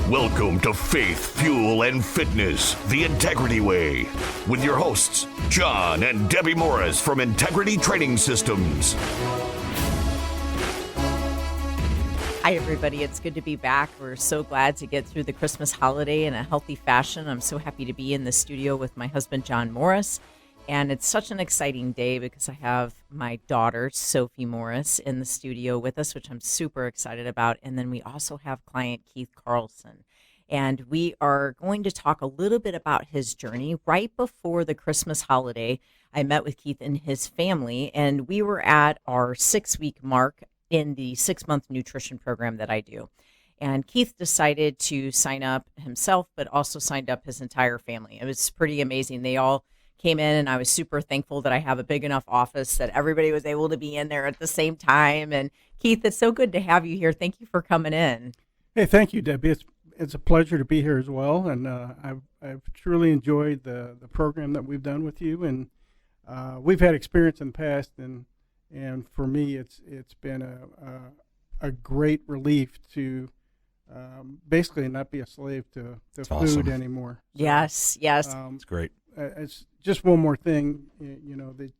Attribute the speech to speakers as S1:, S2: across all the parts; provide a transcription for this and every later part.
S1: Welcome to Faith, Fuel, and Fitness, the Integrity Way, with your hosts, John and Debbie Morris from Integrity Training Systems.
S2: Hi, everybody. It's good to be back. We're so glad to get through the Christmas holiday in a healthy fashion. I'm so happy to be in the studio with my husband, John Morris. And it's such an exciting day because I have my daughter, Sophie Morris, in the studio with us, which I'm super excited about. And then we also have client Keith Carlson. And we are going to talk a little bit about his journey. Right before the Christmas holiday, I met with Keith and his family, and we were at our 6-week mark in the 6-month nutrition program that I do. And Keith decided to sign up himself, but also signed up his entire family. It was pretty amazing. They all came in, and I was super thankful that I have a big enough office that everybody was able to be in there at the same time. And Keith, it's so good to have you here. Thank you for coming in.
S3: Hey, thank you, Debbie. It's a pleasure to be here as well, and I've truly enjoyed the program that we've done with you, and we've had experience in the past, and for me, it's been a great relief to basically not be a slave to food
S4: awesome.
S3: Anymore. So,
S2: Yes.
S4: It's great.
S3: It's just one more thing, that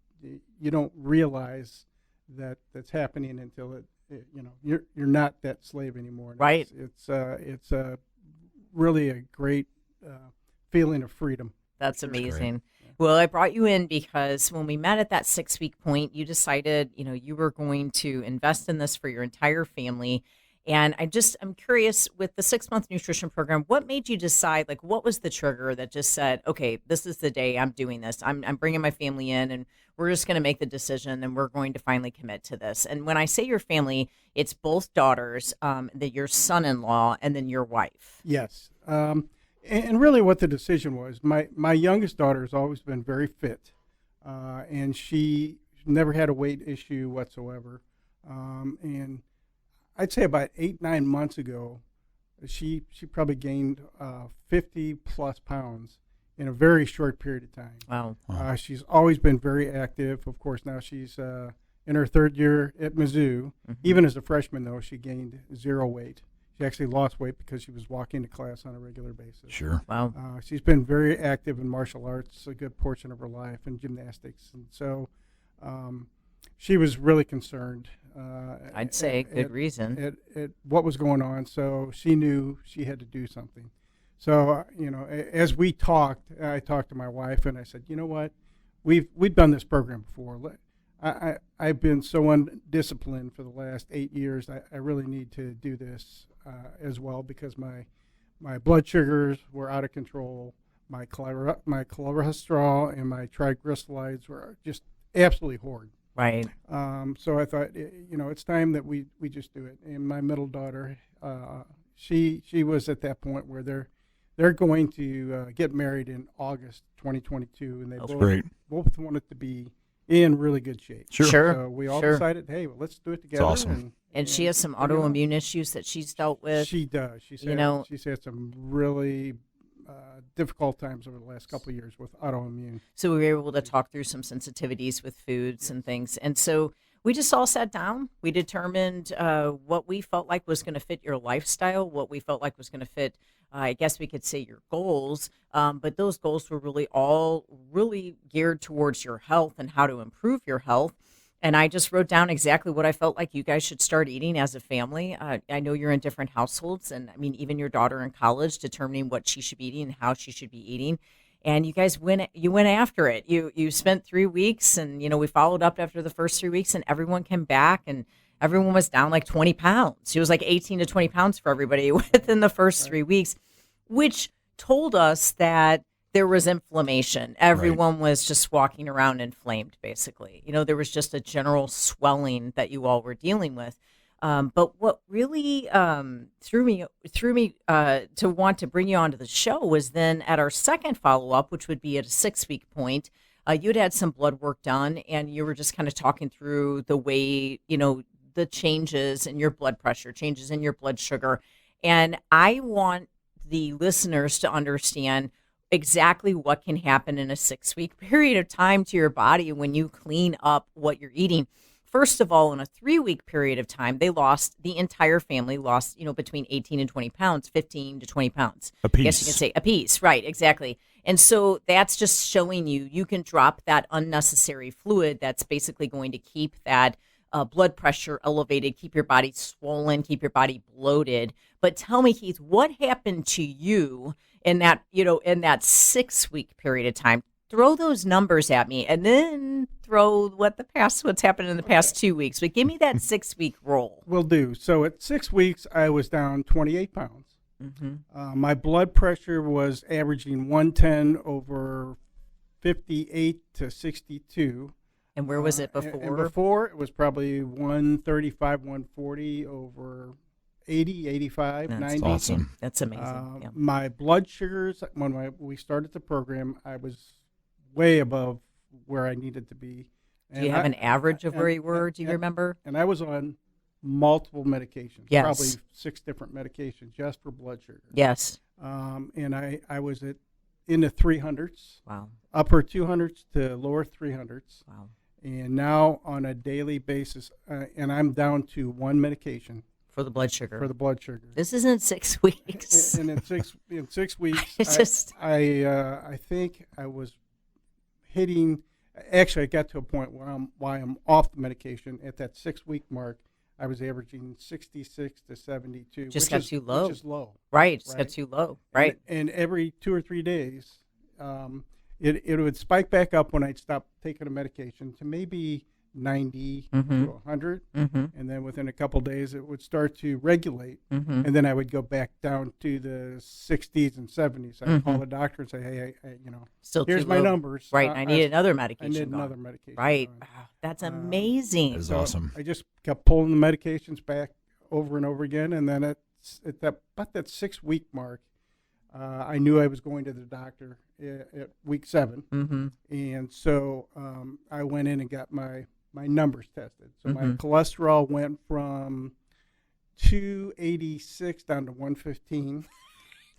S3: you don't realize that's happening until you're not that slave anymore. And
S2: Right.
S3: It's really a great feeling of freedom.
S2: That's
S3: Sure.
S2: amazing. Well, I brought you in because when we met at that 6-week point, you decided, you were going to invest in this for your entire family. And I'm curious, with the 6-month nutrition program, what made you decide, what was the trigger that just said, okay, this is the day I'm doing this. I'm bringing my family in, and we're just going to make the decision, and we're going to finally commit to this. And when I say your family, it's both daughters, your son-in-law, and then your wife.
S3: Yes. And really what the decision was, my youngest daughter has always been very fit, and she never had a weight issue whatsoever. And I'd say about 8-9 months ago, she probably gained 50 plus pounds in a very short period of time.
S2: Wow.
S3: She's always been very active. Of course, now she's in her 3rd year at Mizzou.
S2: Mm-hmm.
S3: Even as a freshman, though, she gained 0 weight. She actually lost weight because she was walking to class on a regular basis.
S4: Sure.
S2: Wow.
S3: She's been very active in martial arts a good portion of her life, and gymnastics. And so she was really concerned.
S2: I'd say good reason.
S3: At what was going on, so she knew she had to do something. So, as we talked, I talked to my wife, and I said, you know what, we've done this program before. I've been so undisciplined for the last 8 years. I really need to do this as well, because my blood sugars were out of control. My cholesterol and my triglycerides were just absolutely horrid.
S2: Right.
S3: So I thought, it's time that we just do it. And my middle daughter, she was at that point where they're going to get married in August 2022, and they both wanted to be in really good shape.
S2: Sure.
S3: So we all decided, hey, well, let's do it together.
S4: It's awesome.
S2: And she has some autoimmune issues that she's dealt with.
S3: She does. She's had some really difficult times over the last couple of years with autoimmune.
S2: So we were able to talk through some sensitivities with foods and things. And so we just all sat down. We determined what we felt like was going to fit your lifestyle, what we felt like was going to fit, I guess we could say, your goals. But those goals were really geared towards your health and how to improve your health. And I just wrote down exactly what I felt like you guys should start eating as a family. I know you're in different households, and I mean, even your daughter in college, determining what she should be eating and how she should be eating. And you guys went after it. You spent 3 weeks, and we followed up after the first 3 weeks, and everyone came back, and everyone was down 20 pounds. It was 18 to 20 pounds for everybody within the first 3 weeks, which told us that there was inflammation. Everyone was just walking around inflamed, basically. There was just a general swelling that you all were dealing with. But what really threw me to want to bring you onto the show was then at our second follow-up, which would be at a 6-week point, you'd had some blood work done, and you were just kind of talking through the way, the changes in your blood pressure, changes in your blood sugar. And I want the listeners to understand exactly what can happen in a 6-week period of time to your body when you clean up what you're eating. first of all, in a 3-week period of time, the entire family lost, between 18 and 20 pounds, 15 to 20 pounds.
S4: A
S2: I guess you
S4: piece.
S2: can say a piece. Right, exactly. And so that's just showing you can drop that unnecessary fluid that's basically going to keep that blood pressure elevated, keep your body swollen, keep your body bloated. But tell me, Keith, what happened to you in that 6-week period of time? Throw those numbers at me, and then throw what's happened in the past 2 weeks. But give me that 6-week roll.
S3: Will do. So at 6 weeks, I was down 28 pounds.
S2: Mm-hmm.
S3: My blood pressure was averaging 110 over 58 to 62.
S2: And where was it before?
S3: And before, it was probably 135, 140 over 80, 85,
S2: That's
S3: 90.
S4: Awesome.
S2: That's amazing. Yeah.
S3: My blood sugars, we started the program, I was way above where I needed to be.
S2: Do you have an average of where you were? Do you remember?
S3: And I was on multiple medications,
S2: Yes.
S3: probably 6 different medications just for blood sugar.
S2: Yes.
S3: And I was in the 300s,
S2: Wow.
S3: upper 200s to lower 300s.
S2: Wow.
S3: And now on a daily basis, and I'm down to 1 medication
S2: For the blood sugar.
S3: for the blood sugar.
S2: This isn't 6 weeks.
S3: And in 6 weeks,
S2: It's just-
S3: I think I was hitting. Actually, I got to a point where I'm off the medication. At that 6-week mark, I was averaging 66 to 72.
S2: Just
S3: which
S2: got
S3: is,
S2: too low.
S3: Which is low.
S2: Right. Just
S3: Right.
S2: got too low. Right.
S3: And every 2 or 3 days, it would spike back up when I'd stop taking the medication to maybe 90 to 100.
S2: Mm-hmm.
S3: And then within a couple days, it would start to regulate.
S2: Mm-hmm.
S3: And then I would go back down to the 60s and 70s. I'd call the doctor and say, hey,
S2: Still
S3: here's
S2: too
S3: my
S2: low.
S3: numbers.
S2: Right. I need another medication.
S3: I need
S2: gone.
S3: another medication.
S2: Right.
S3: gone.
S2: Wow, that's amazing.
S4: That is
S3: So
S4: awesome.
S3: I just kept pulling the medications back over and over again. And then at about that 6-week mark, I knew I was going to the doctor at week 7.
S2: Mm-hmm.
S3: And so I went in and got my numbers tested. So my
S2: Mhm.
S3: cholesterol went from 286 down to 115.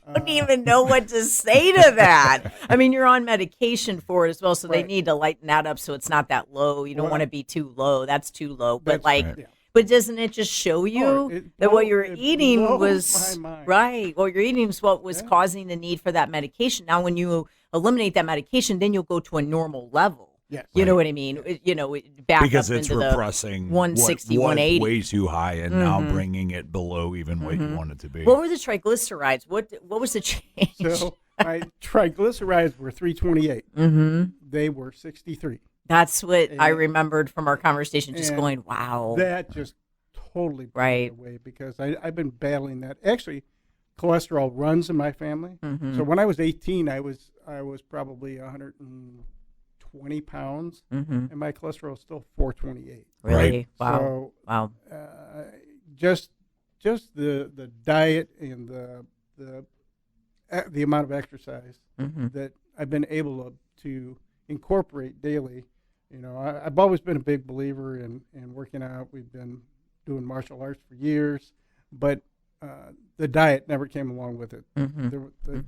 S2: I don't even know what to say to that. I mean, you're on medication for it as well, so they
S3: Right.
S2: need to lighten that up so it's not that low. You don't
S3: Well,
S2: want to be too low. That's too low. But
S3: That's
S2: like,
S4: right.
S3: Yeah.
S2: but doesn't it just show you
S3: it
S2: that what
S3: blow-
S2: you're
S3: it
S2: eating
S3: blows
S2: was
S3: my mind.
S2: right? What you're eating is what was
S3: Yeah.
S2: causing the need for that medication. Now, when you eliminate that medication, then you'll go to a normal level.
S3: Yes.
S2: You know
S4: Right.
S2: what I mean? Back
S4: Because
S2: up
S4: it's
S2: into
S4: repressing
S2: 160,
S4: what
S2: 180.
S4: way too high and now
S2: Mhm.
S4: bringing it below even what you want it to be.
S2: What were the triglycerides? What was the change?
S3: So my triglycerides were 328.
S2: Mm-hmm.
S3: They were 63.
S2: That's what I
S3: And-
S2: remembered from our conversation. Just
S3: and
S2: going, wow.
S3: That just totally blew
S2: Right.
S3: me away because I've been battling that. Actually, cholesterol runs in my family.
S2: Mhm.
S3: So when I was 18, I was probably 120 pounds,
S2: Mm-hmm.
S3: and my cholesterol is still 428.
S2: Really? Wow.
S3: So
S2: Wow.
S3: just the diet and the amount of exercise
S2: Mm-hmm.
S3: that I've been able to incorporate daily. I've always been a big believer in working out. We've been doing martial arts for years, but the diet never came along with it.
S2: Mm-hmm.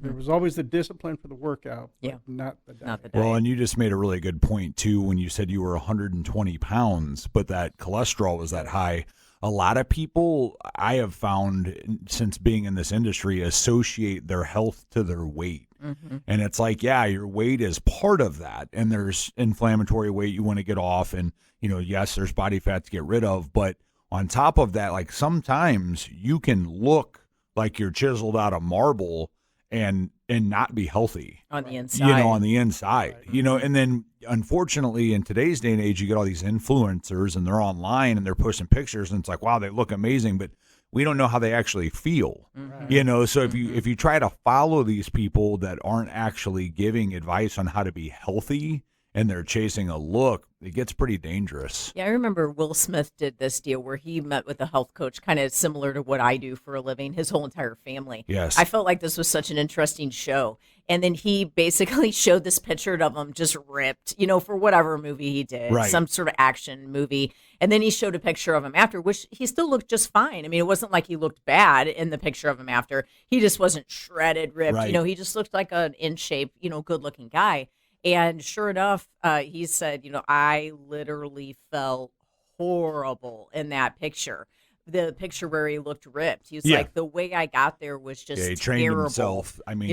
S3: There was always the discipline for the workout, but
S2: Yeah.
S3: not the diet.
S2: Not the diet.
S4: Well, and you just made a really good point, too, when you said you were 120 pounds, but that cholesterol was that high. A lot of people I have found since being in this industry associate their health to their weight.
S2: Mm-hmm.
S4: And it's like, yeah, your weight is part of that. And there's inflammatory weight you want to get off. And, yes, there's body fat to get rid of. But on top of that, like sometimes you can look like you're chiseled out of marble and not be healthy.
S2: On the inside.
S4: On the inside, and then unfortunately in today's day and age, you get all these influencers and they're online and they're posting pictures and it's like, wow, they look amazing, but we don't know how they actually feel, so if you try to follow these people that aren't actually giving advice on how to be healthy and they're chasing a look, it gets pretty dangerous.
S2: Yeah, I remember Will Smith did this deal where he met with a health coach, kind of similar to what I do for a living, his whole entire family.
S4: Yes.
S2: I felt like this was such an interesting show. And then he basically showed this picture of him just ripped, for whatever movie he did,
S4: Right.
S2: some sort of action movie. And then he showed a picture of him after, which he still looked just fine. I mean, it wasn't like he looked bad in the picture of him after. He just wasn't shredded, ripped.
S4: Right.
S2: He just looked like an in shape, good looking guy. And sure enough, he said, I literally felt horrible in that picture. The picture where he looked ripped. He was
S4: Yeah.
S2: like, the way I got there was just
S4: He trained
S2: terrible.
S4: himself. I mean,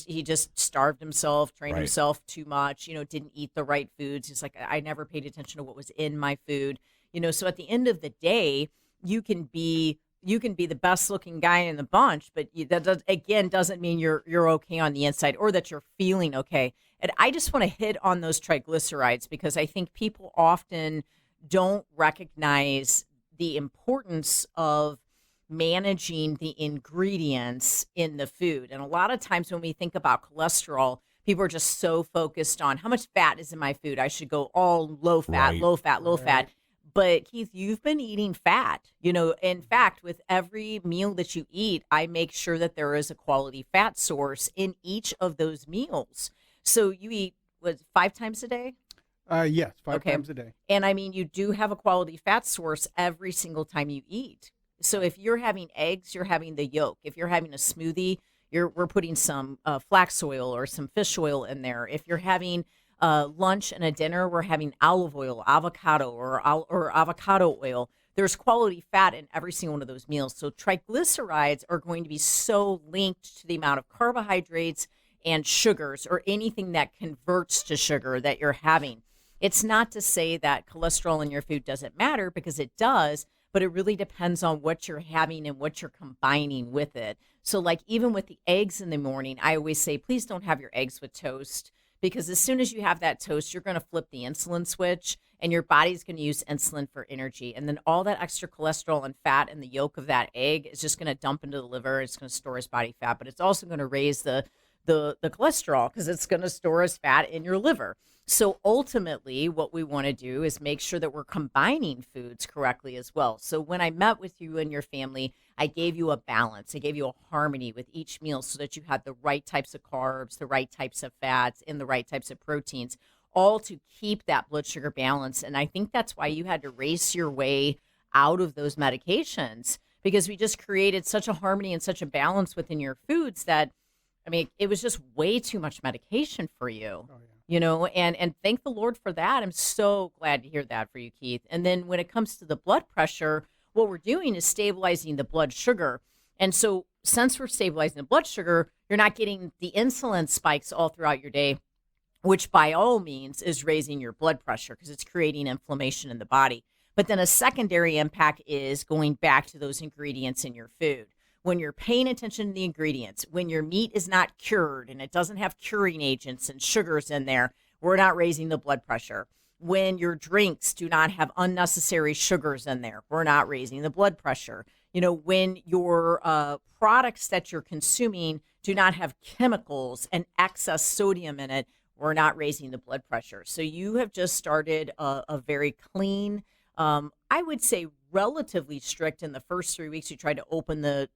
S2: He just starved himself, trained
S4: Right.
S2: himself too much, didn't eat the right foods. He's like, I never paid attention to what was in my food. So at the end of the day, you can be the best looking guy in the bunch, but doesn't mean you're okay on the inside or that you're feeling okay. And I just want to hit on those triglycerides because I think people often don't recognize the importance of managing the ingredients in the food. And a lot of times when we think about cholesterol, people are just so focused on how much fat is in my food. I should go all low fat,
S4: Right.
S2: low fat, low fat. But Keith, you've been eating fat. In fact, with every meal that you eat, I make sure that there is a quality fat source in each of those meals. So you eat 5 times a day?
S3: Yes, 5
S2: Okay.
S3: times a day.
S2: And I mean, you do have a quality fat source every single time you eat. So if you're having eggs, you're having the yolk. If you're having a smoothie, we're putting some flax oil or some fish oil in there. If you're having lunch and a dinner, we're having olive oil, avocado, or avocado oil. There's quality fat in every single one of those meals. So triglycerides are going to be so linked to the amount of carbohydrates and sugars or anything that converts to sugar that you're having. It's not to say that cholesterol in your food doesn't matter, because it does, but it really depends on what you're having and what you're combining with it. So like even with the eggs in the morning, I always say, please don't have your eggs with toast, because as soon as you have that toast, you're going to flip the insulin switch and your body's going to use insulin for energy. And then all that extra cholesterol and fat in the yolk of that egg is just going to dump into the liver. It's going to store as body fat, but it's also going to raise the cholesterol because it's going to store as fat in your liver. So ultimately, what we want to do is make sure that we're combining foods correctly as well. So when I met with you and your family, I gave you a balance. I gave you a harmony with each meal so that you had the right types of carbs, the right types of fats, and the right types of proteins, all to keep that blood sugar balance. And I think that's why you had to race your way out of those medications, because we just created such a harmony and such a balance within your foods that, I mean, it was just way too much medication for you.
S3: Oh, yeah.
S2: And thank the Lord for that. I'm so glad to hear that for you, Keith. And then when it comes to the blood pressure, what we're doing is stabilizing the blood sugar. And so since we're stabilizing the blood sugar, you're not getting the insulin spikes all throughout your day, which by all means is raising your blood pressure because it's creating inflammation in the body. But then a secondary impact is going back to those ingredients in your food. When you're paying attention to the ingredients, when your meat is not cured and it doesn't have curing agents and sugars in there, we're not raising the blood pressure. When your drinks do not have unnecessary sugars in there, we're not raising the blood pressure. When your products that you're consuming do not have chemicals and excess sodium in it, we're not raising the blood pressure. So you have just started a very clean, I would say relatively strict. In the first 3 weeks, we tried to open the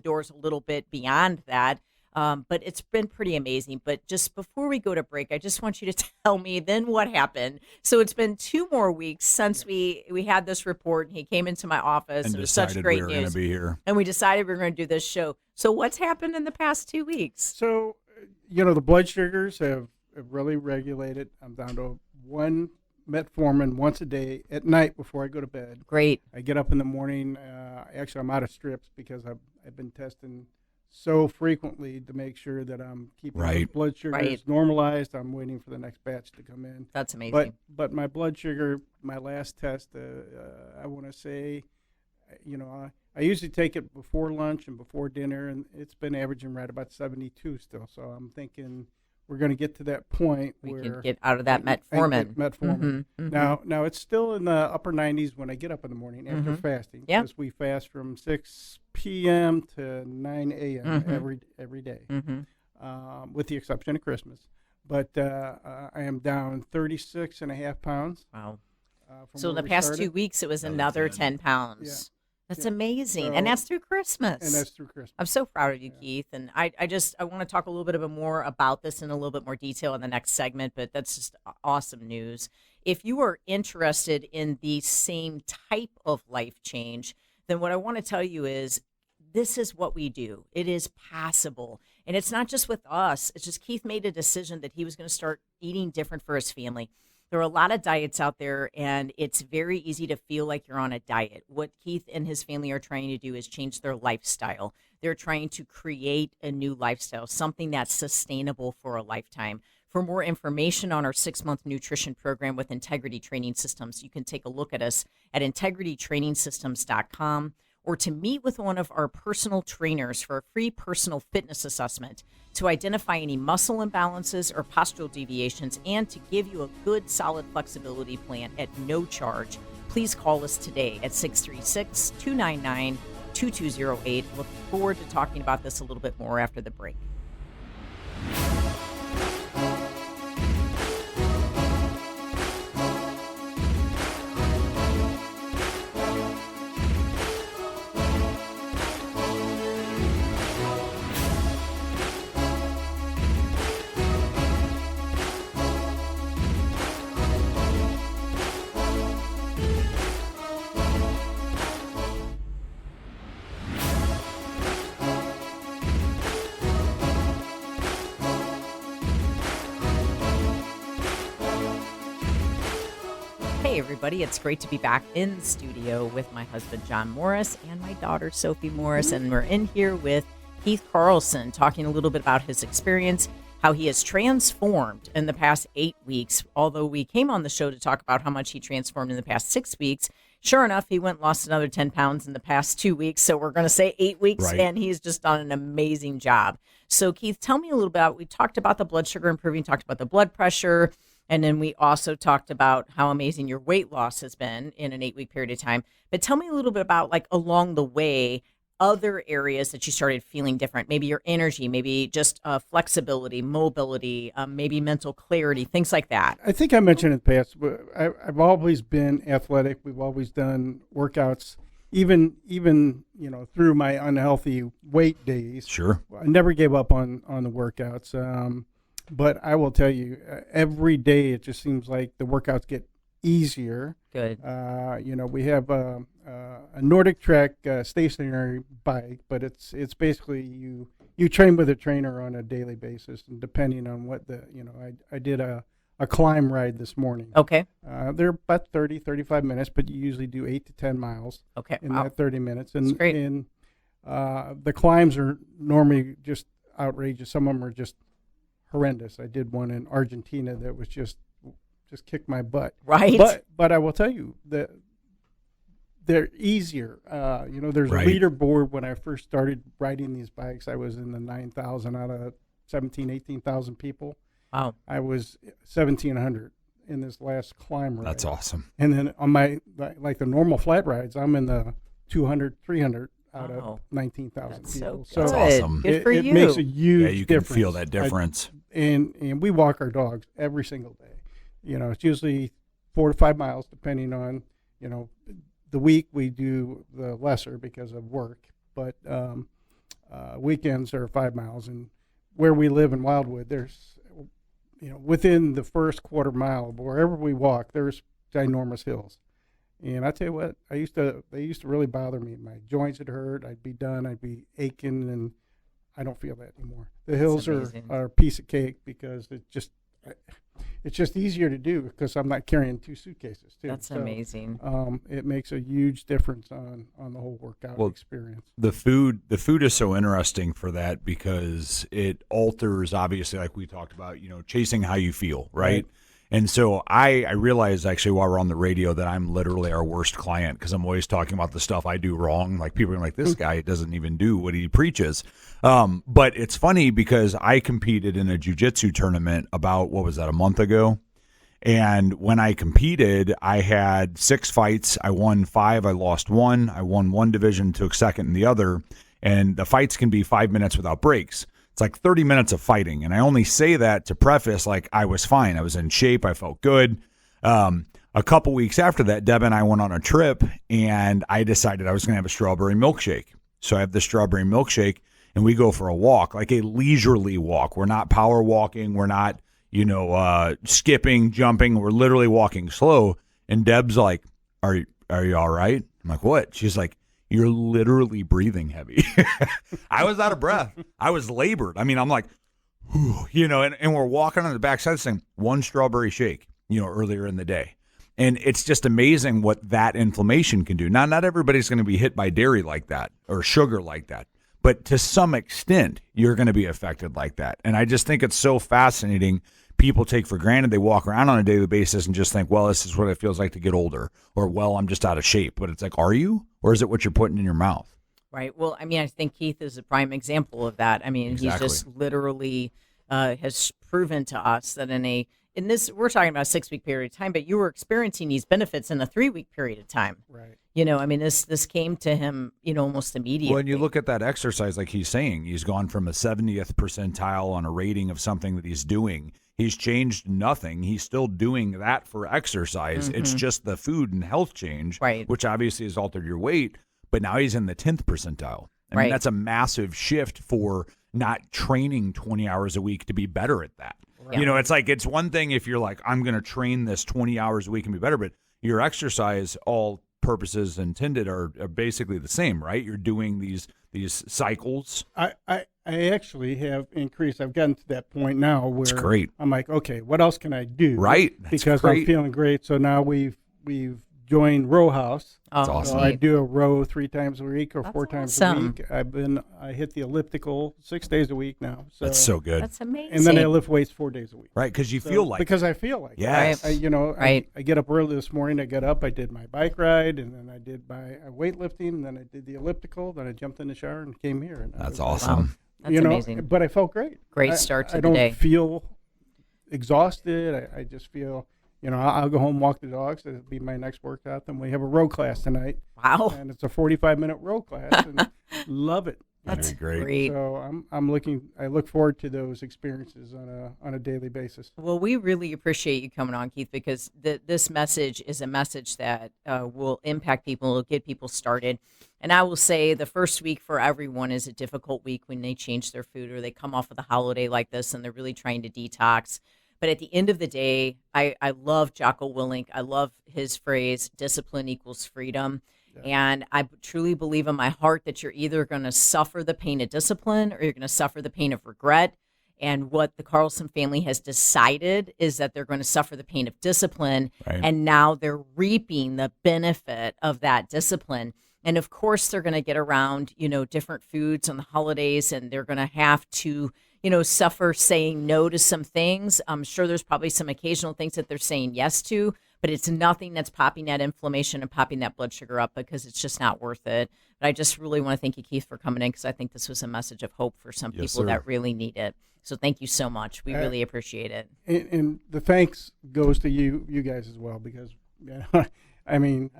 S2: doors a little bit beyond that. But it's been pretty amazing. But just before we go to break, I just want you to tell me then what happened. So it's been 2 more weeks since we had this report, and he came into my office.
S4: and
S2: it was such
S4: decided
S2: great
S4: we were going
S2: news.
S4: to be here.
S2: And we decided we were going to do this show. So what's happened in the past 2 weeks?
S3: So, the blood sugars have really regulated. I'm down to 1 metformin once a day at night before I go to bed.
S2: Great.
S3: I get up in the morning. Actually, I'm out of strips because I've been testing so frequently to make sure that I'm keeping
S4: Right.
S3: those blood sugars
S2: Right.
S3: normalized. I'm waiting for the next batch to come in.
S2: That's amazing.
S3: But my blood sugar, my last test, I want to say, I usually take it before lunch and before dinner, and it's been averaging right about 72 still. So I'm thinking we're going to get to that point
S2: we
S3: where
S2: can get out of that
S3: I
S2: metformin.
S3: get metformin.
S2: Mhm.
S3: Now it's still in the upper 90s when I get up in the morning after fasting.
S2: Yeah.
S3: Because we fast from 6 p.m. to 9 a.m. every day, with the exception of Christmas. But I am down 36 and a half pounds.
S2: Wow.
S3: From
S2: So in
S3: where
S2: the
S3: we
S2: past
S3: started.
S2: 2 weeks, it was
S4: Another
S2: another
S4: 10.
S2: 10 pounds. That's
S3: Yeah.
S2: amazing.
S3: So-
S2: And that's through Christmas.
S3: And that's through Christmas.
S2: I'm so proud of you, Keith. And I want to talk a little bit more about this in a little bit more detail in the next segment, but that's just awesome news. If you are interested in the same type of life change, then what I want to tell you is this is what we do. It is possible. And it's not just with us. It's just Keith made a decision that he was going to start eating different for his family. There are a lot of diets out there, and it's very easy to feel like you're on a diet. What Keith and his family are trying to do is change their lifestyle. They're trying to create a new lifestyle, something that's sustainable for a lifetime. For more information on our 6-month nutrition program with Integrity Training Systems, you can take a look at us at integritytrainingsystems.com, or to meet with one of our personal trainers for a free personal fitness assessment to identify any muscle imbalances or postural deviations and to give you a good, solid flexibility plan at no charge. Please call us today at 636-299-2208. Look forward to talking about this a little bit more after the break. Hey, everybody. It's great to be back in the studio with my husband, John Morris, and my daughter, Sophie Morris. And we're in here with Keith Carlson talking a little bit about his experience, how he has transformed in the past 8 weeks. Although we came on the show to talk about how much he transformed in the past 6 weeks. Sure enough, he went and lost another 10 pounds in the past 2 weeks. So we're going to say 8 weeks,
S4: Right.
S2: and he's just done an amazing job. So, Keith, tell me a little about, we talked about the blood sugar improving, talked about the blood pressure, and then we also talked about how amazing your weight loss has been in an 8-week period of time. But tell me a little bit about, like, along the way, other areas that you started feeling different, maybe your energy, maybe just flexibility, mobility, maybe mental clarity, things like that.
S3: I think I mentioned in the past, I've always been athletic. We've always done workouts, even through my unhealthy weight days.
S4: Sure.
S3: I never gave up on the workouts. But I will tell you, every day it just seems like the workouts get easier.
S2: Good.
S3: We have a Nordic Trek stationary bike, but it's basically you train with a trainer on a daily basis, and depending on what I did a climb ride this morning.
S2: Okay.
S3: They're about 30, 35 minutes, but you usually do 8 to 10 miles
S2: Okay.
S3: in
S2: Wow.
S3: that 30 minutes.
S2: That's great.
S3: And the climbs are normally just outrageous. Some of them are just horrendous. I did one in Argentina that was just kicked my butt.
S2: Right.
S3: But I will tell you that they're easier. There's
S4: Right.
S3: a leaderboard. When I first started riding these bikes, I was in the 9,000 out of 18,000 people.
S2: Wow.
S3: I was 1,700 in this last climb ride.
S4: That's awesome.
S3: And then on my, like the normal flat rides, I'm in the 200, 300 out
S2: Wow.
S3: of 19,000
S2: That's
S3: people.
S2: so good.
S4: That's awesome.
S2: Good for
S3: it
S2: you.
S3: makes a huge
S4: Yeah, you can
S3: difference.
S4: feel that difference.
S3: And we walk our dogs every single day. It's usually 4 to 5 miles, depending on, the week we do the lesser because of work. But weekends are 5 miles. And where we live in Wildwood, there's, within the first quarter mile, wherever we walk, there's ginormous hills. And I tell you what, they used to really bother me. My joints had hurt. I'd be done. I'd be aching, and I don't feel that anymore. The hills
S2: amazing.
S3: are a piece of cake because it's just easier to do because I'm not carrying 2 suitcases too.
S2: That's
S3: So,
S2: amazing.
S3: It makes a huge difference on the whole workout experience.
S4: The food is so interesting for that because it alters, obviously, like we talked about, chasing how you feel, right? And so I realized actually while we're on the radio that I'm literally our worst client because I'm always talking about the stuff I do wrong. Like people are like, this guy doesn't even do what he preaches. But it's funny because I competed in a jiu-jitsu tournament about, a month ago? And when I competed, I had 6 fights. I won 5. I lost 1. I won 1 division, took second in the other. And the fights can be 5 minutes without breaks. It's like 30 minutes of fighting. And I only say that to preface, like, I was fine. I was in shape. I felt good. A couple weeks after that, Deb and I went on a trip, and I decided I was going to have a strawberry milkshake. So I have the strawberry milkshake, and we go for a walk, like a leisurely walk. We're not power walking. We're not, skipping, jumping. We're literally walking slow. And Deb's like, are you all right? I'm like, what? She's like, you're literally breathing heavy. I was out of breath. I was labored. I mean, I'm like, whew, and we're walking on the backside saying, 1 strawberry shake. earlier in the day. And it's just amazing what that inflammation can do. Now, not everybody's going to be hit by dairy like that or sugar like that, but to some extent, you're going to be affected like that. And I just think it's so fascinating. People take for granted. They walk around on a daily basis and just think, well, this is what it feels like to get older, or, well, I'm just out of shape. But it's like, are you? Or is it what you're putting in your mouth?
S2: Right. Well, I mean, I think Keith is a prime example of that. I mean,
S4: Exactly.
S2: He's just literally has proven to us that in this, we're talking about a 6-week period of time, but you were experiencing these benefits in a 3-week period of time.
S3: Right.
S2: I mean, this came to him, almost immediately.
S4: When you look at that exercise, like he's saying, he's gone from a 70th percentile on a rating of something that he's doing. He's changed nothing. He's still doing that for exercise. It's just the food and health change,
S2: Right.
S4: which obviously has altered your weight, but now he's in the 10th percentile. I
S2: Right.
S4: mean, that's a massive shift for not training 20 hours a week to be better at that.
S2: Right.
S4: It's like, it's one thing if you're like, I'm going to train this 20 hours a week and be better, but your exercise, all purposes intended, are basically the same, right? You're doing these cycles.
S3: I actually have increased. I've gotten to that point now where
S4: It's great.
S3: I'm like, okay, what else can I do?
S4: Right. That's
S3: Because
S4: great.
S3: I'm feeling great. So now we've joined Row House.
S2: Oh,
S4: awesome.
S3: So I do a row 3 times a week or
S2: That's
S3: 4 times
S2: awesome.
S3: a week. I hit the elliptical 6 days a week now. So,
S4: That's so good.
S2: That's amazing.
S3: and then I lift weights 4 days a week.
S4: Right, because you
S3: So-
S4: feel like
S3: because I feel like it.
S4: Yes.
S2: Right.
S3: I get up early this morning. I got up. I did my bike ride, and then I did my weightlifting, and then I did the elliptical. Then I jumped in the shower and came here. And I
S4: That's
S3: was-
S4: awesome.
S2: That's amazing.
S3: But I felt great.
S2: Great start to
S3: I
S2: the
S3: don't
S2: day.
S3: feel exhausted. I just feel, I'll go home, walk the dogs. It'll be my next workout. Then we have a row class tonight,
S2: Wow.
S3: and it's a 45-minute row class, and love it.
S2: That's
S4: Very great.
S2: great.
S3: So I look forward to those experiences on a daily basis.
S2: Well, we really appreciate you coming on, Keith, because this message is a message that will impact people, will get people started. And I will say the first week for everyone is a difficult week when they change their food or they come off of a holiday like this and they're really trying to detox. But at the end of the day, I love Jocko Willink. I love his phrase, discipline equals freedom. And I truly believe in my heart that you're either going to suffer the pain of discipline or you're going to suffer the pain of regret. And what the Carlson family has decided is that they're going to suffer the pain of discipline.
S4: Right.
S2: And now they're reaping the benefit of that discipline. And of course, they're going to get around, different foods on the holidays, and they're going to have to, suffer saying no to some things. I'm sure there's probably some occasional things that they're saying yes to, but it's nothing that's popping that inflammation and popping that blood sugar up because it's just not worth it. But I just really want to thank you, Keith, for coming in because I think this was a message of hope for some
S4: Yes,
S2: people
S4: sir.
S2: that really need it. So thank you so much. We really appreciate it.
S3: And the thanks goes to you guys as well, because I mean,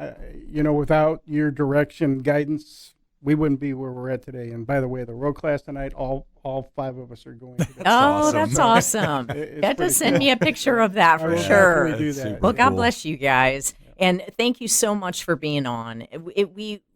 S3: without your direction, guidance, we wouldn't be where we're at today. And by the way, the row class tonight, all 5 of us are going to that.
S2: Oh, that's awesome.
S3: It's
S2: You have to
S3: pretty
S2: send
S3: cool.
S2: me a picture of that
S3: I
S2: for
S3: will
S2: sure.
S3: definitely do
S4: That's
S3: that.
S4: super
S2: Well, God
S4: cool.
S2: bless you guys. And thank you so much for being on.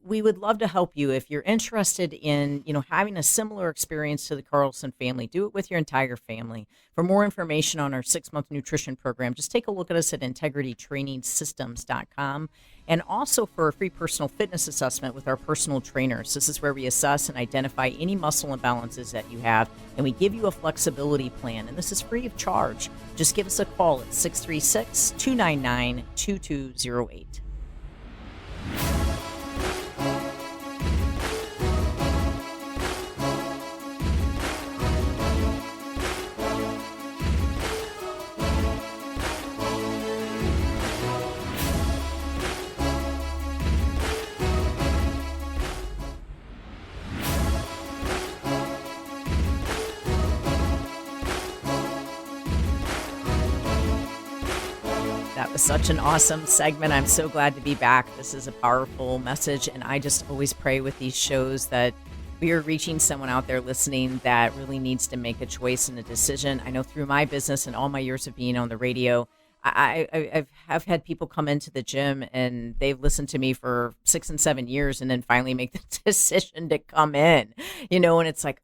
S2: We would love to help you if you're interested in, having a similar experience to the Carlson family. Do it with your entire family. For more information on our 6-month nutrition program, just take a look at us at integritytrainingsystems.com. And also for a free personal fitness assessment with our personal trainers. This is where we assess and identify any muscle imbalances that you have, and we give you a flexibility plan. And this is free of charge. Just give us a call at 636-299-2208. That was such an awesome segment. I'm so glad to be back. This is a powerful message, and I just always pray with these shows that we are reaching someone out there listening that really needs to make a choice and a decision. I know through my business and all my years of being on the radio, I've had people come into the gym and they've listened to me for 6 and 7 years and then finally make the decision to come in, and it's like,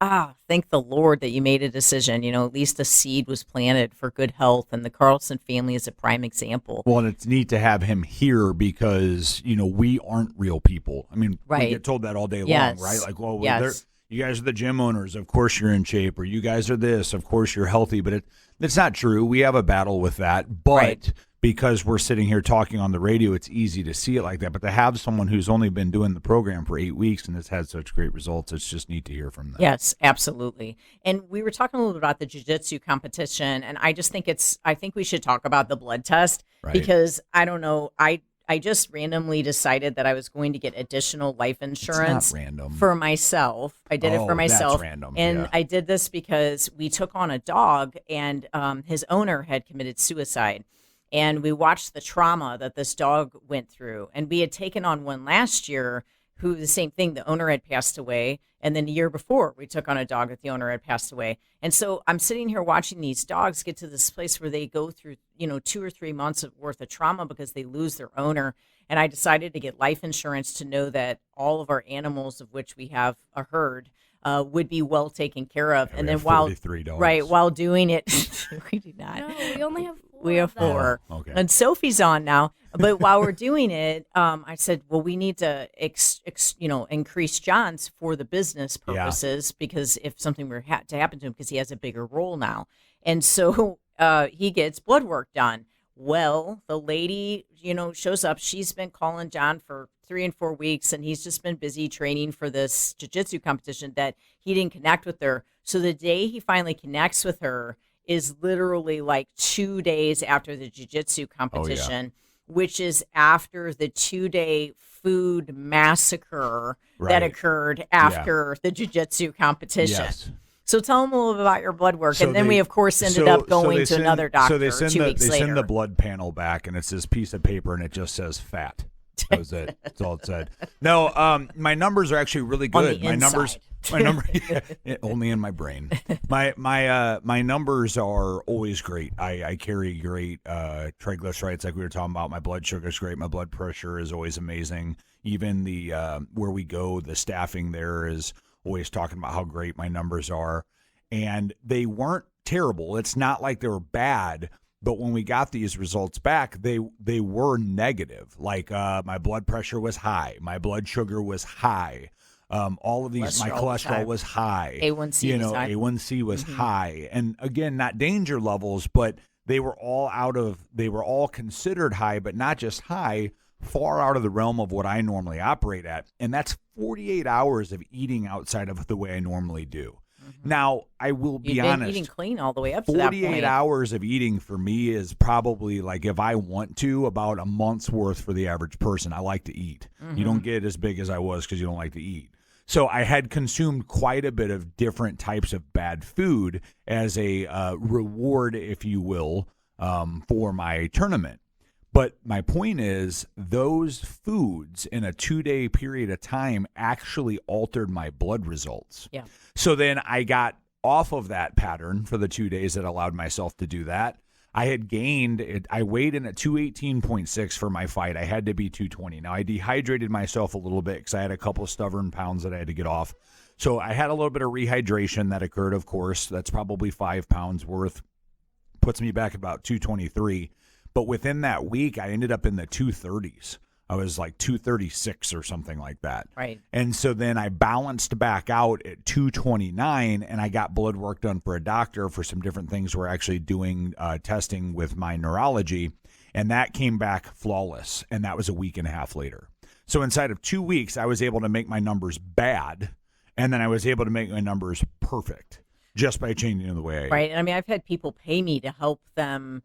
S2: thank the Lord that you made a decision. At least a seed was planted for good health, and the Carlson family is a prime example.
S4: Well, and it's neat to have him here because, we aren't real people. I mean, we
S2: Right.
S4: get told that all day
S2: Yes.
S4: long, right? Like, well,
S2: Yes.
S4: you guys are the gym owners. Of course you're in shape. Or you guys are this. Of course you're healthy. But it's not true. We have a battle with that. But
S2: Right.
S4: because we're sitting here talking on the radio, it's easy to see it like that. But to have someone who's only been doing the program for 8 weeks and has had such great results, it's just neat to hear from them.
S2: Yes, absolutely. And we were talking a little bit about the jiu-jitsu competition, and I just think I think we should talk about the blood test because I don't know, I just randomly decided that I was going to get additional life insurance for myself. I did it for myself.
S4: That's random.
S2: And I did this because we took on a dog and his owner had committed suicide. And we watched the trauma that this dog went through. And we had taken on one last year who the same thing, the owner had passed away. And then the year before, we took on a dog that the owner had passed away. And so I'm sitting here watching these dogs get to this place where they go through, 2 or 3 months worth of trauma because they lose their owner. And I decided to get life insurance to know that all of our animals, of which we have a herd, would be well taken care of.
S4: Yeah,
S2: and then while doing it, we do not.
S5: No, we only have 4.
S2: We have 4.
S4: Oh, okay.
S2: And Sophie's on now. But while we're doing it, I said, well, we need to, increase John's for the business purposes because if something were to happen to him, because he has a bigger role now. And so he gets blood work done. Well, the lady, shows up. She's been calling John for 3 and 4 weeks, and he's just been busy training for this jiu-jitsu competition that he didn't connect with her. So the day he finally connects with her is literally like 2 days after the jiu-jitsu competition, which is after the 2-day food massacre that occurred after the jiu-jitsu competition.
S4: Yes.
S2: So tell them a little bit about your blood work. And then we, of course, ended up going to another doctor 2 weeks later.
S4: They send the blood panel back, and it's this piece of paper, and it just says fat. That was it. That's all it said. No, my numbers are actually really good.
S2: My
S4: numbers, only in my brain. My numbers are always great. I carry great triglycerides, like we were talking about. My blood sugar is great. My blood pressure is always amazing. Even the where we go, the staffing there is always talking about how great my numbers are, and they weren't terrible. It's not like they were bad. But when we got these results back, they were negative. Like my blood pressure was high, my blood sugar was high, all of these, my cholesterol was high.
S2: A1C was high.
S4: A1C was high, and again, not danger levels, but they were all considered high, but not just high, far out of the realm of what I normally operate at, and that's 48 hours of eating outside of the way I normally do. Now, I will be honest.
S2: You've been eating clean all the way up to that point.
S4: 48 hours of eating for me is probably, like, if I want to, about a month's worth for the average person. I like to eat. You don't get as big as I was because you don't like to eat. So I had consumed quite a bit of different types of bad food as a reward, if you will, for my tournament. But my point is, those foods in a 2-day period of time actually altered my blood results.
S2: Yeah.
S4: So then I got off of that pattern for the 2 days that allowed myself to do that. I had gained, I weighed in at 218.6 for my fight. I had to be 220. Now, I dehydrated myself a little bit because I had a couple of stubborn pounds that I had to get off. So I had a little bit of rehydration that occurred, of course. That's probably 5 pounds worth. Puts me back about 223. But within that week, I ended up in the 230s. I was like 236 or something like that.
S2: Right.
S4: And so then I balanced back out at 229, and I got blood work done for a doctor for some different things. We're actually doing testing with my neurology, and that came back flawless, and that was a week and a half later. So inside of 2 weeks, I was able to make my numbers bad, and then I was able to make my numbers perfect just by changing the way I ate.
S2: Right. And I mean, I've had people pay me to help them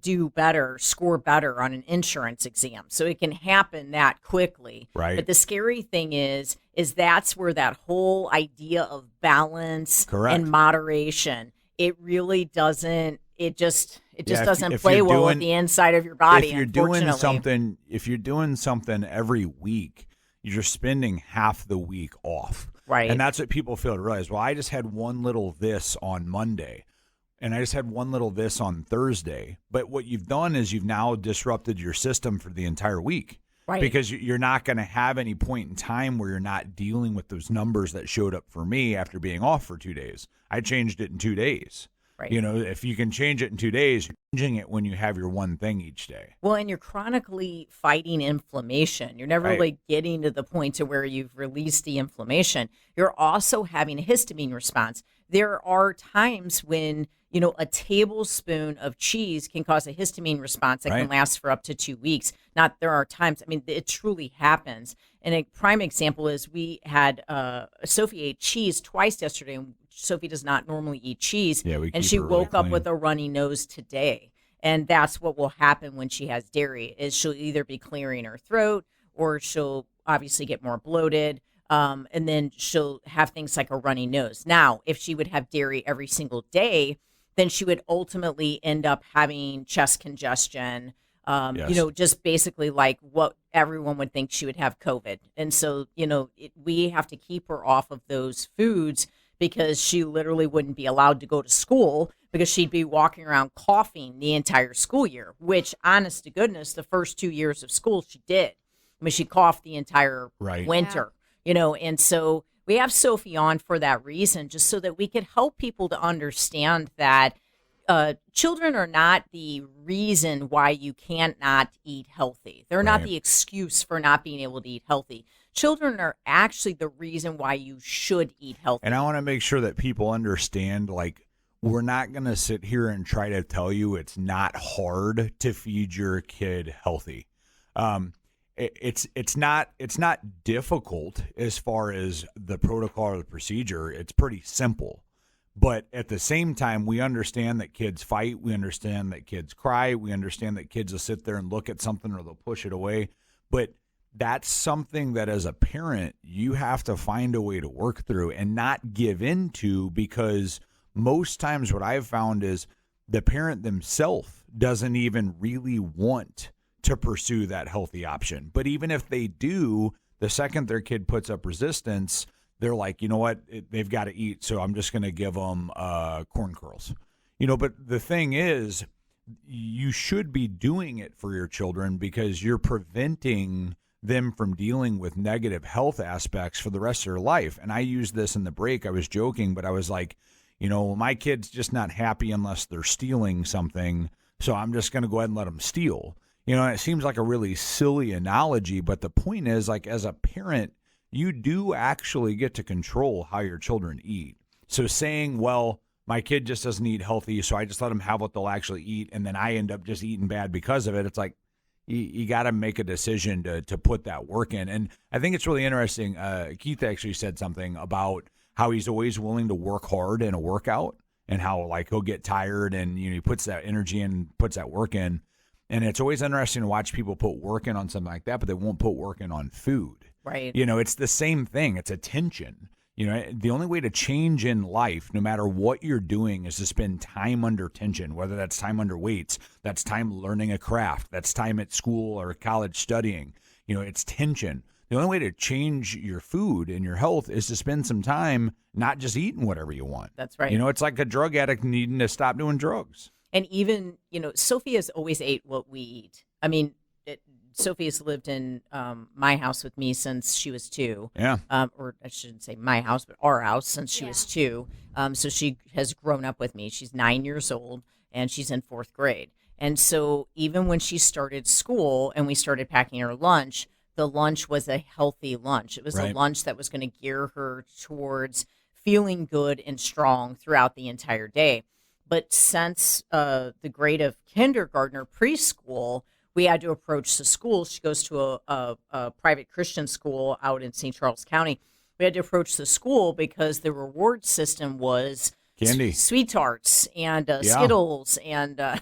S2: do better, score better on an insurance exam. So it can happen that quickly.
S4: Right.
S2: But the scary thing is that's where that whole idea of balance and moderation, it really doesn't, it just doesn't play well with the inside of your body.
S4: If you're doing something every week, you're spending half the week off.
S2: Right.
S4: And that's what people fail to realize. Well, I just had one little this on Monday. And I just had one little this on Thursday. But what you've done is you've now disrupted your system for the entire week.
S2: Right.
S4: Because you're not going to have any point in time where you're not dealing with those numbers that showed up for me after being off for 2 days. I changed it in 2 days.
S2: Right.
S4: You know, if you can change it in 2 days, you're changing it when you have your one thing each day.
S2: Well, and you're chronically fighting inflammation. You're never really getting to the point to where you've released the inflammation. You're also having a histamine response. There are times when a tablespoon of cheese can cause a histamine response that can last for up to 2 weeks. There are times, it truly happens. And a prime example is we had Sophie ate cheese twice yesterday, and Sophie does not normally eat cheese.
S4: Yeah,
S2: and she woke up with a runny nose today. And that's what will happen when she has dairy, is she'll either be clearing her throat or she'll obviously get more bloated. And then she'll have things like a runny nose. Now, if she would have dairy every single day, then she would ultimately end up having chest congestion, just basically like what everyone would think she would have COVID. And so, we have to keep her off of those foods because she literally wouldn't be allowed to go to school because she'd be walking around coughing the entire school year, which, honest to goodness, the first 2 years of school she did. She coughed the entire winter. And so we have Sophie on for that reason, just so that we can help people to understand that children are not the reason why you can't not eat healthy. They're not the excuse for not being able to eat healthy. Children are actually the reason why you should eat healthy. And
S4: I want to make sure that people understand, we're not going to sit here and try to tell you it's not hard to feed your kid healthy. It's not difficult as far as the protocol or the procedure. It's pretty simple. But at the same time, we understand that kids fight. We understand that kids cry. We understand that kids will sit there and look at something or they'll push it away. But that's something that as a parent, you have to find a way to work through and not give into, because most times what I've found is the parent themselves doesn't even really want to pursue that healthy option. But even if they do, the second their kid puts up resistance, they're like, you know what, they've got to eat, so I'm just going to give them corn curls. But the thing is, you should be doing it for your children because you're preventing them from dealing with negative health aspects for the rest of their life. And I used this in the break. I was joking, but I was like, my kid's just not happy unless they're stealing something, so I'm just going to go ahead and let them steal. It seems like a really silly analogy, but the point is, as a parent, you do actually get to control how your children eat. So saying, well, my kid just doesn't eat healthy, so I just let them have what they'll actually eat, and then I end up just eating bad because of it, it's like you got to make a decision to put that work in. And I think it's really interesting. Keith actually said something about how he's always willing to work hard in a workout and how he'll get tired and he puts that energy in, puts that work in. And it's always interesting to watch people put work in on something like that, but they won't put work in on food.
S2: Right.
S4: It's the same thing. It's attention. The only way to change in life, no matter what you're doing, is to spend time under tension, whether that's time under weights, that's time learning a craft, that's time at school or college studying. It's tension. The only way to change your food and your health is to spend some time not just eating whatever you want.
S2: That's right.
S4: It's like a drug addict needing to stop doing drugs.
S2: And even, Sophie has always ate what we eat. Sophie has lived in my house with me since she was 2.
S4: Yeah.
S2: Or I shouldn't say my house, but our house since she was 2. So she has grown up with me. She's 9 years old, and she's in 4th grade. And so even when she started school and we started packing her lunch, the lunch was a healthy lunch. It was a lunch that was going to gear her towards feeling good and strong throughout the entire day. But since the grade of kindergarten or preschool, we had to approach the school. She goes to a private Christian school out in St. Charles County. We had to approach the school because the reward system was
S4: candy,
S2: sweet tarts, and Skittles, and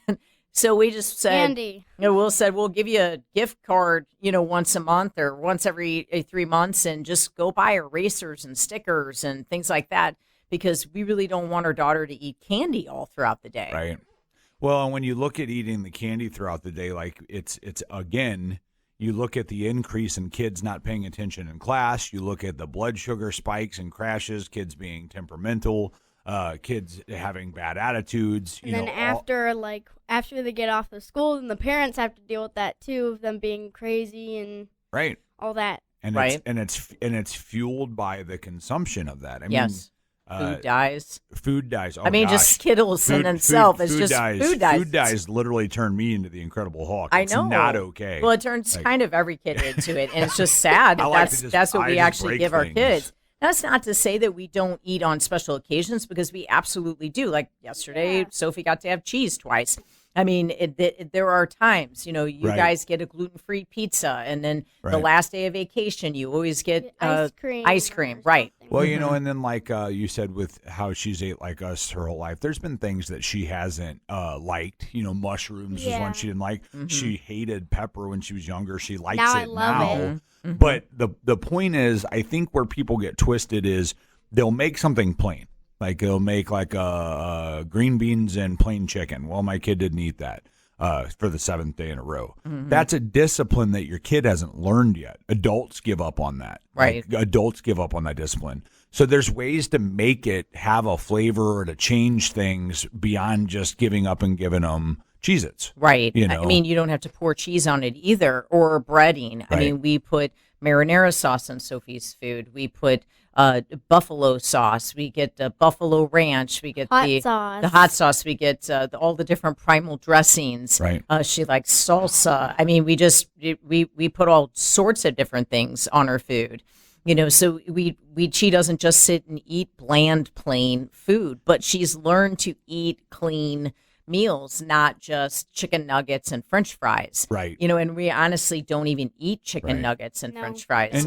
S2: so we just said,
S5: candy.
S2: We'll give you a gift card, once a month or once every 3 months, and just go buy erasers and stickers and things like that, because we really don't want our daughter to eat candy all throughout the day.
S4: Right. Well, and when you look at eating the candy throughout the day, it's again, you look at the increase in kids not paying attention in class. You look at the blood sugar spikes and crashes, kids being temperamental, kids having bad attitudes.
S5: And then after they get off of school, then the parents have to deal with that too, of them being crazy and all that.
S4: And it's fueled by the consumption of that.
S2: Yes. Food dyes.
S4: Food dyes. Oh,
S2: just Skittles in itself is just
S4: dyes.
S2: Food dyes.
S4: Food dyes literally turned me into the Incredible Hulk.
S2: I know.
S4: It's not okay.
S2: Well, it turns kind of every kid into it, and it's just sad. That's what we actually give our kids. That's not to say that we don't eat on special occasions, because we absolutely do. Like yesterday, Sophie got to have cheese twice. I mean, there are times, you guys get a gluten-free pizza, and then the last day of vacation, you always get
S5: ice cream.
S2: Right.
S4: Well, and then like you said with how she's ate like us her whole life, there's been things that she hasn't liked. Mushrooms was one she didn't like. She hated pepper when she was younger. She likes
S5: now
S4: it
S5: I love
S4: now.
S5: it.
S4: But the point is, I think where people get twisted is they'll make something plain. Like they'll make like green beans and plain chicken. Well, my kid didn't eat that for the 7th day in a row. That's a discipline that your kid hasn't learned yet. Adults give up on that.
S2: Right.
S4: Like, adults give up on that discipline. So there's ways to make it have a flavor or to change things beyond just giving up and giving them Cheez-Its.
S2: Right. I mean, you don't have to pour cheese on it either, or breading. I mean, we put marinara sauce on Sophie's food. We put buffalo sauce. We get buffalo ranch. We get the hot sauce. We get all the different primal dressings.
S4: Right.
S2: She likes salsa. I mean, we put all sorts of different things on her food. So she doesn't just sit and eat bland, plain food, but she's learned to eat clean meals, not just chicken nuggets and French fries.
S4: Right.
S2: And we honestly don't even eat chicken nuggets and French fries.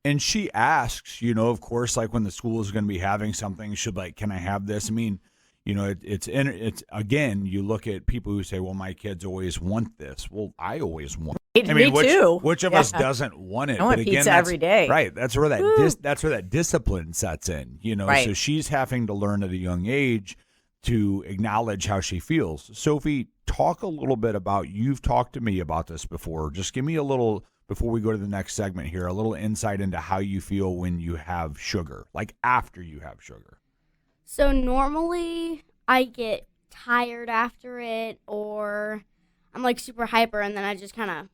S4: And she asks, of course, like when the school is going to be having something, she'll be like, can I have this? I mean, it's again, you look at people who say, well, my kids always want this. Well, I always want it.
S2: Me too.
S4: Which of us doesn't want it?
S2: I want pizza every day.
S4: Right. That's where that discipline sets in,
S2: Right.
S4: So she's having to learn at a young age to acknowledge how she feels. Sophie, talk a little bit about, you've talked to me about this before. Just give me a little, before we go to the next segment here, a little insight into how you feel when you have sugar, like after you have sugar.
S5: So normally I get tired after it, or I'm like super hyper, and then I just kind of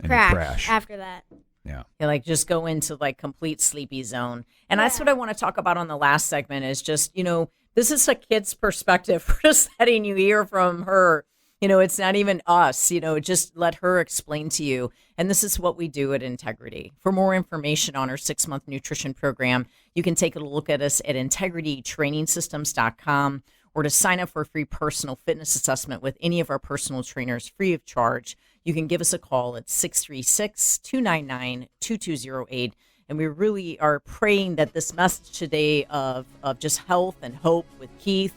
S5: crash after that.
S4: Yeah.
S2: Like just go into like complete sleepy zone. And that's what I want to talk about on the last segment is just, this is a kid's perspective. We're just letting you hear from her. It's not even us, just let her explain to you. And this is what we do at Integrity. For more information on our 6-month nutrition program, you can take a look at us at integritytrainingsystems.com, or to sign up for a free personal fitness assessment with any of our personal trainers free of charge. You can give us a call at 636-299-2208. And we really are praying that this message today of just health and hope with Keith,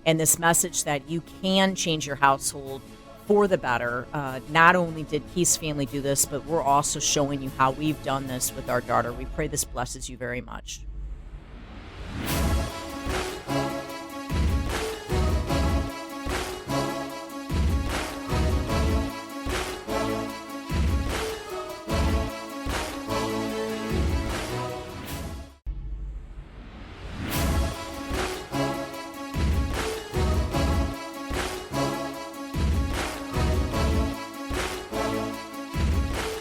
S2: and this message that you can change your household for the better. Not only did Keith's family do this, but we're also showing you how we've done this with our daughter. We pray this blesses you very much.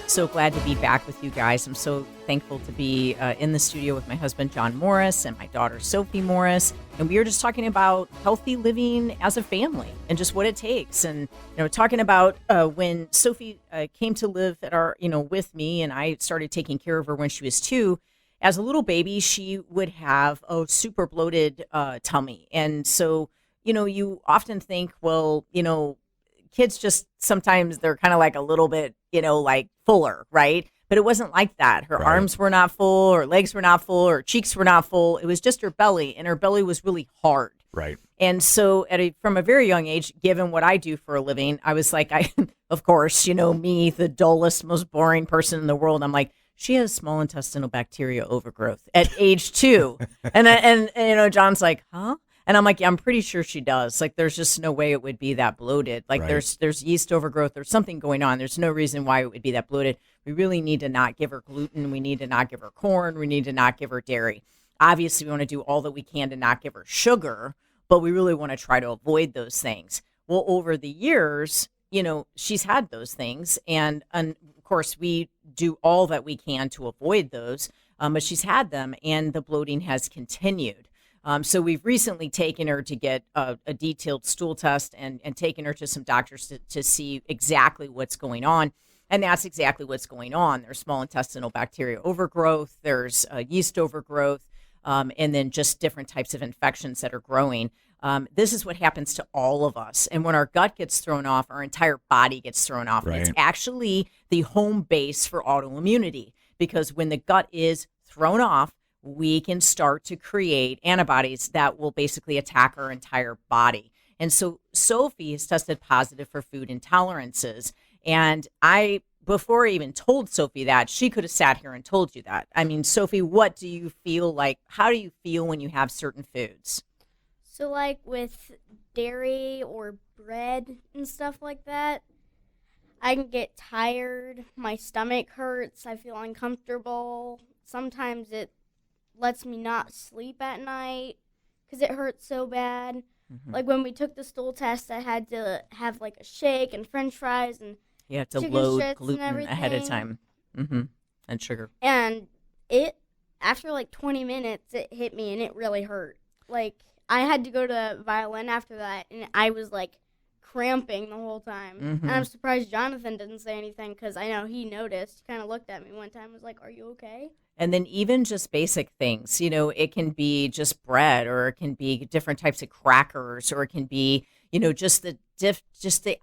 S2: So glad to be back with you guys. I'm so thankful to be in the studio with my husband, John Morris, and my daughter, Sophie Morris. And we were just talking about healthy living as a family and just what it takes. And, talking about when Sophie came to live at our, with me, and I started taking care of her when she was 2. As a little baby, she would have a super bloated tummy. And so, you often think, well, kids just sometimes they're kind of like a little bit, like fuller, right? But it wasn't like that. Her arms were not full, her legs were not full, her cheeks were not full. It was just her belly, and her belly was really hard.
S4: Right.
S2: And so from a very young age, given what I do for a living, I was like, of course, me, the dullest, most boring person in the world. I'm like, she has small intestinal bacteria overgrowth at age 2. and John's like, huh? And I'm like, yeah, I'm pretty sure she does. Like, there's just no way it would be that bloated. Like, there's yeast overgrowth. There's something going on. There's no reason why it would be that bloated. We really need to not give her gluten. We need to not give her corn. We need to not give her dairy. Obviously, we want to do all that we can to not give her sugar, but we really want to try to avoid those things. Well, over the years, she's had those things. And of course, we do all that we can to avoid those. But she's had them, and the bloating has continued. So we've recently taken her to get a detailed stool test and taken her to some doctors to see exactly what's going on. And that's exactly what's going on. There's small intestinal bacteria overgrowth, there's yeast overgrowth, and then just different types of infections that are growing. This is what happens to all of us. And when our gut gets thrown off, our entire body gets thrown off.
S4: Right.
S2: And it's actually the home base for autoimmunity, because when the gut is thrown off, we can start to create antibodies that will basically attack our entire body. And so Sophie has tested positive for food intolerances. And before I even told Sophie that, she could have sat here and told you that. I mean, Sophie, what do you feel like? How do you feel when you have certain foods?
S5: So, like with dairy or bread and stuff like that, I can get tired. My stomach hurts. I feel uncomfortable. Sometimes it lets me not sleep at night because it hurts so bad. Mm-hmm. Like when we took the stool test, I had to have like a shake and French fries and
S2: you have to
S5: chicken
S2: load
S5: strips
S2: gluten
S5: and
S2: ahead of time, and sugar.
S5: And after like 20 minutes, it hit me and it really hurt. Like I had to go to violin after that, and I was like cramping the whole time.
S2: Mm-hmm.
S5: And I'm surprised Jonathan didn't say anything because I know he noticed. He kind of looked at me one time and was like, "Are you okay?"
S2: And then even just basic things, it can be just bread, or it can be different types of crackers, or it can be, just the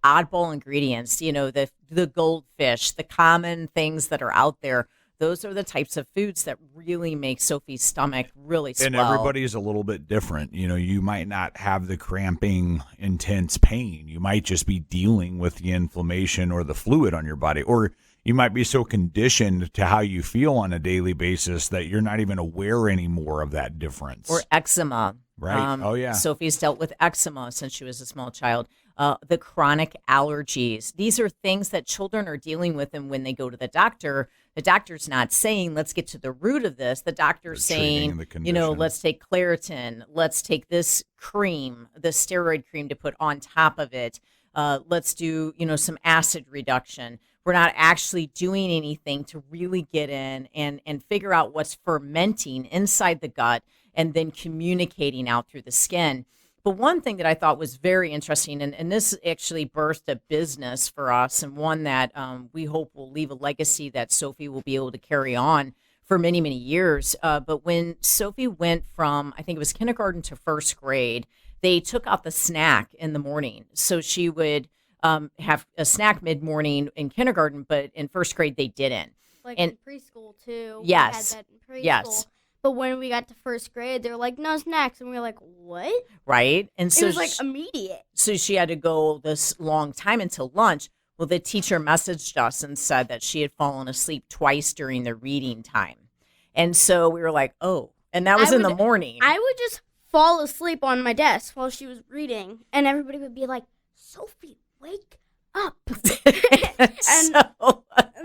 S2: oddball ingredients, the goldfish, the common things that are out there. Those are the types of foods that really make Sophie's stomach really swell.
S4: And everybody's a little bit different. You might not have the cramping, intense pain. You might just be dealing with the inflammation or the fluid on your body. Or you might be so conditioned to how you feel on a daily basis that you're not even aware anymore of that difference.
S2: Or eczema.
S4: Right. Oh, yeah.
S2: Sophie's dealt with eczema since she was a small child. The chronic allergies. These are things that children are dealing with, and when they go to the doctor's not saying, let's get to the root of this. The doctor's saying, let's take Claritin. Let's take this cream, the steroid cream to put on top of it. Let's do, some acid reduction. We're not actually doing anything to really get in and figure out what's fermenting inside the gut and then communicating out through the skin. But one thing that I thought was very interesting, and this actually birthed a business for us, and one that we hope will leave a legacy that Sophie will be able to carry on for many, many years. But when Sophie went from, I think it was kindergarten to first grade, they took out the snack in the morning. So she would have a snack mid-morning in kindergarten, but in first grade they didn't.
S5: Like in preschool, too.
S2: Yes.
S5: We had that in preschool.
S2: Yes.
S5: But when we got to first grade, they were like, no snacks. And we were like, what?
S2: Right. And so
S5: it was like immediate.
S2: So she had to go this long time until lunch. Well, the teacher messaged us and said that she had fallen asleep twice during the reading time. And so we were like, oh, and that was in the morning.
S5: I would just fall asleep on my desk while she was reading. And everybody would be like, Sophie, wake up. and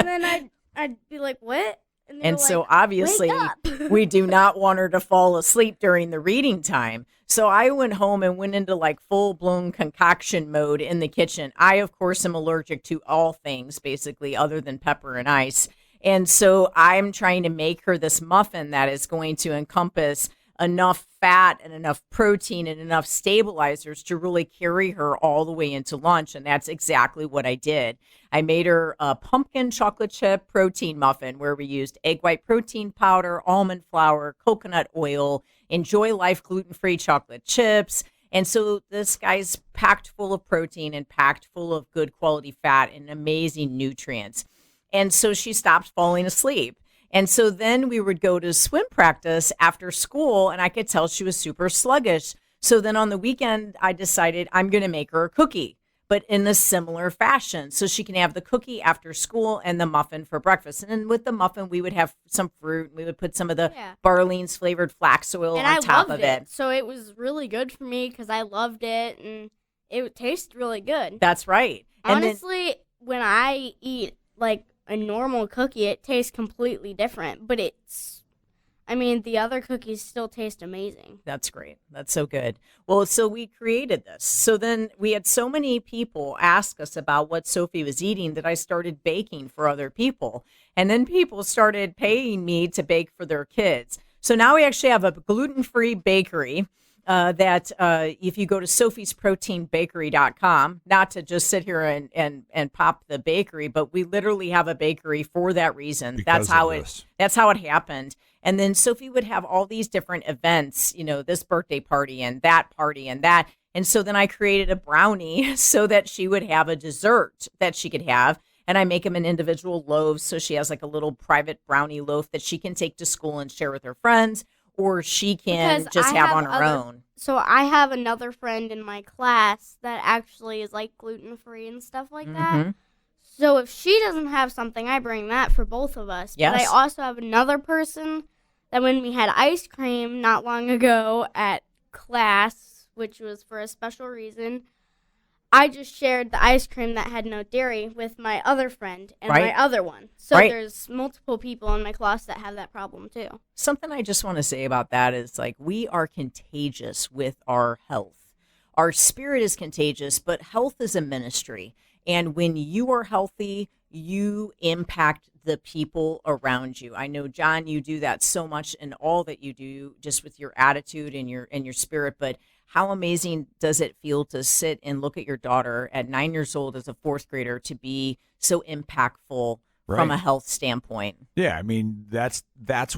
S5: then I'd be like, what?
S2: And so obviously we do not want her to fall asleep during the reading time. So I went home and went into like full blown concoction mode in the kitchen. I, of course, am allergic to all things basically other than pepper and ice. And so I'm trying to make her this muffin that is going to encompass enough fat and enough protein and enough stabilizers to really carry her all the way into lunch. And that's exactly what I did. I made her a pumpkin chocolate chip protein muffin where we used egg white protein powder, almond flour, coconut oil, Enjoy Life gluten-free chocolate chips. And so this guy's packed full of protein and packed full of good quality fat and amazing nutrients. And so she stopped falling asleep. And so then we would go to swim practice after school, and I could tell she was super sluggish. So then on the weekend, I decided I'm going to make her a cookie, but in a similar fashion. So she can have the cookie after school and the muffin for breakfast. And with the muffin, we would have some fruit. We would put some of the Barlean's flavored flax oil on top of it.
S5: So it was really good for me because I loved it, and it would taste really good.
S2: That's right.
S5: Honestly, when I eat like a normal cookie, it tastes completely different, but the other cookies still taste amazing.
S2: That's great. That's so good. Well, so we created this. So then we had so many people ask us about what Sophie was eating that I started baking for other people. And then people started paying me to bake for their kids. So now we actually have a gluten-free bakery. that if you go to sophiesproteinbakery.com, not to just sit here and pop the bakery, but we literally have a bakery for that reason.
S4: Because
S2: That's how it happened. And then Sophie would have all these different events, this birthday party and that party and that. And so then I created a brownie so that she would have a dessert that she could have. And I make them in individual loaves. So she has like a little private brownie loaf that she can take to school and share with her friends, or she can
S5: Because
S2: just
S5: I
S2: have
S5: have
S2: on her own.
S5: So I have another friend in my class that actually is like gluten-free and stuff like that. So if she doesn't have something, I bring that for both of us.
S2: Yes.
S5: But I also have another person that when we had ice cream not long ago at class, which was for a special reason, I just shared the ice cream that had no dairy with my other friend and
S2: Right.
S5: my other one. So
S2: Right.
S5: there's multiple people in my class that have that problem too.
S2: Something I just want to say about that is like we are contagious with our health. Our spirit is contagious, but health is a ministry. And when you are healthy, you impact the people around you. I know, John, you do that so much in all that you do, just with your attitude and your spirit. But how amazing does it feel to sit and look at your daughter at 9 years old as a fourth grader to be so impactful from a health standpoint?
S4: Yeah, I mean, that's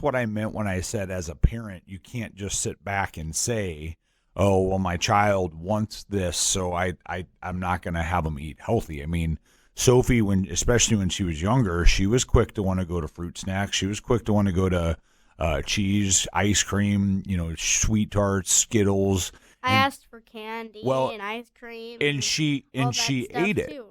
S4: what I meant when I said as a parent, you can't just sit back and say, oh, well, my child wants this, so I'm not going to have them eat healthy. I mean, Sophie, especially when she was younger, she was quick to want to go to fruit snacks. She was quick to want to go to cheese, ice cream, sweet tarts, Skittles.
S5: I asked for candy and ice cream.
S4: And she ate it.
S5: Too.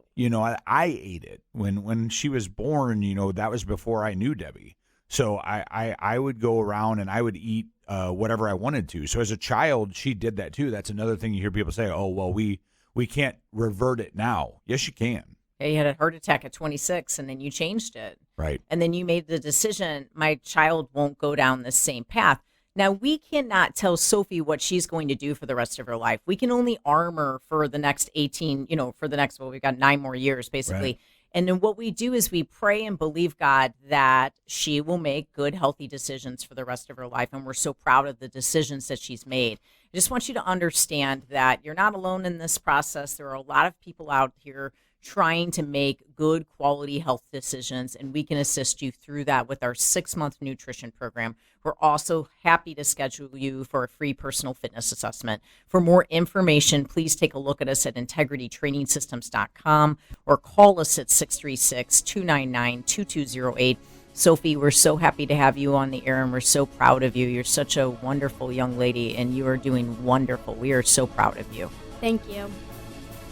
S4: I ate it. When she was born, that was before I knew Debbie. So I would go around and I would eat whatever I wanted to. So as a child, she did that too. That's another thing you hear people say, oh, well, we can't revert it now. Yes, you can.
S2: Yeah, you had a heart attack at 26 and then you changed it.
S4: Right.
S2: And then you made the decision, my child won't go down the same path. Now, we cannot tell Sophie what she's going to do for the rest of her life. We can only arm her for the next 18, we've got 9 more years, basically.
S4: Right.
S2: And then what we do is we pray and believe God that she will make good, healthy decisions for the rest of her life. And we're so proud of the decisions that she's made. I just want you to understand that you're not alone in this process. There are a lot of people out here trying to make good quality health decisions, and we can assist you through that with our 6-month nutrition program. We're also happy to schedule you for a free personal fitness assessment. For more information, please take a look at us at integritytrainingsystems.com or call us at 636-299-2208. Sophie, we're so happy to have you on the air, and we're so proud of you. You're such a wonderful young lady, and you are doing wonderful. We are so proud of you.
S5: Thank you.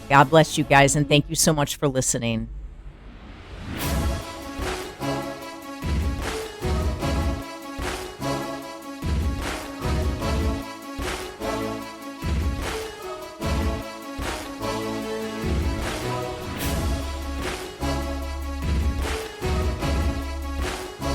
S2: God bless you guys, and thank you so much for listening.